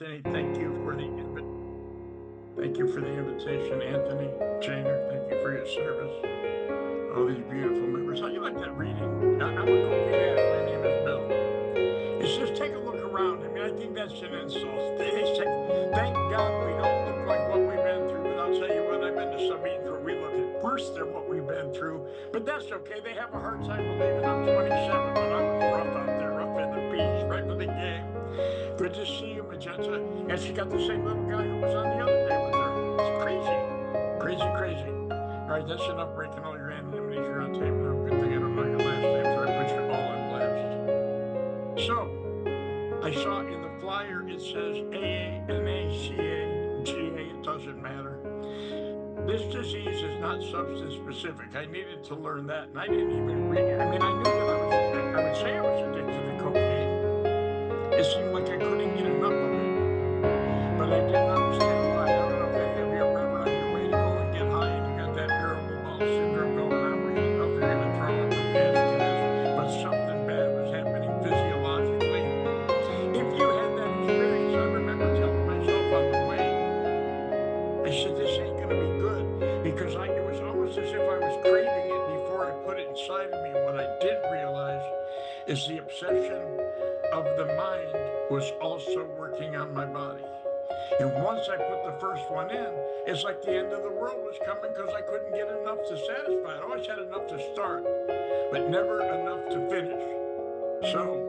Anthony, thank you for the invitation, Anthony. Janer, thank you for your service. All these beautiful members. How you like that reading? I'm a cocaine addict. My name is Bill. It says, take a look around. I mean, I think that's an insult. They say, thank God we don't look like what we've been through. But I'll tell you what, I've been to some meetings where we look at worse than what we've been through. But that's okay. They have a hard time believing I'm 27, but I was rough out there, rough in the beach, right with the game. Good to see you, Magenta. And she got the same little guy who was on the other day with her. It's crazy. Crazy, crazy. All right, that's enough breaking all your anonymities. You're on tape now. Good thing I don't know your last name, so I put you all on blast. So, I saw in the flyer it says AANACA, it doesn't matter. This disease is not substance specific. I needed to learn that, and I didn't even read. I mean, I knew that I would say I was addicted to cocaine. It seemed like I couldn't get enough of it, but I didn't understand why. I don't know if any of you are ever on your way to go and get high and you got that irritable bowel syndrome going on where you don't know if you're going to throw up or pass gas, but something bad was happening physiologically. If you had that experience, I remember telling myself on the way, I said, this ain't going to be good because it was almost as if I was craving it before I put it inside of me. And what I did realize is the obsession of the mind was also working on my body. And once I put the first one in, it's like the end of the world was coming because I couldn't get enough to satisfy. I always had enough to start, but never enough to finish. So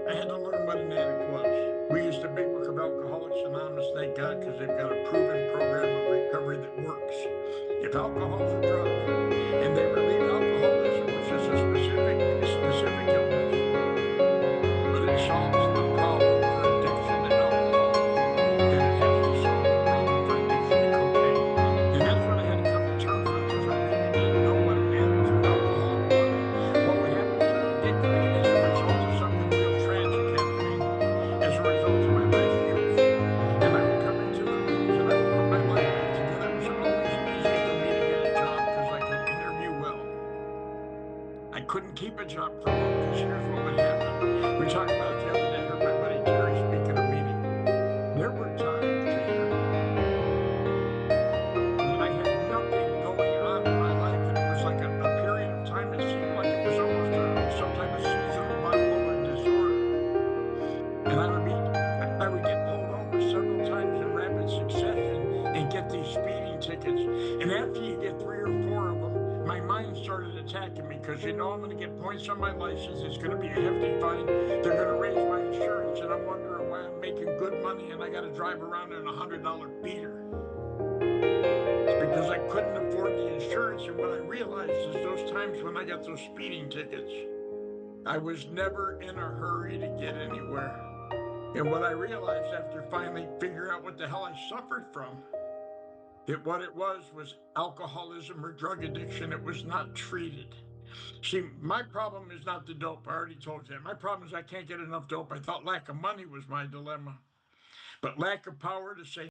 I had to learn what an addict was. We used the big book of Alcoholics Anonymous, thank God, because they've got a proven program of recovery that works. If alcohol's a drug and they relieve alcoholism, which is a specific illness, but it solves the problem for addiction to alcohol, then it has to solve the problem for addiction to cocaine. And that's what I had to come to terms with because I really didn't know what an addict to an alcoholic was. Well, what happens when you get clean as a result of something real tragic happening as a result of my last youth. And I would come into the rooms and I would put my life back together. It was always easy for me to get a job because I could interview well. I couldn't keep a job for long because here's what would happen. We were talking about it the other day. I heard my buddy Terry speak at a meeting. There were times, Janer, when I had nothing going on in my life, and it was like a period of time. It seemed like it was almost some type of seasonal bipolar disorder. And I would get pulled over several times in rapid succession and get these speeding tickets. And after you get 3 or 4 of them, my mind started attacking me because I'm going to get points on my license. It's going to be a hefty fine. They're going to raise my insurance, and I'm wondering why I'm making good money and I got to drive around in a $100 beater. It's because I couldn't afford the insurance, and what I realized is those times when I got those speeding tickets, I was never in a hurry to get anywhere. And what I realized after finally figuring out what the hell I suffered from, that what it was alcoholism or drug addiction. It was not treated. See, my problem is not the dope. I already told you that. My problem is I can't get enough dope. I thought lack of money was my dilemma, but lack of power to say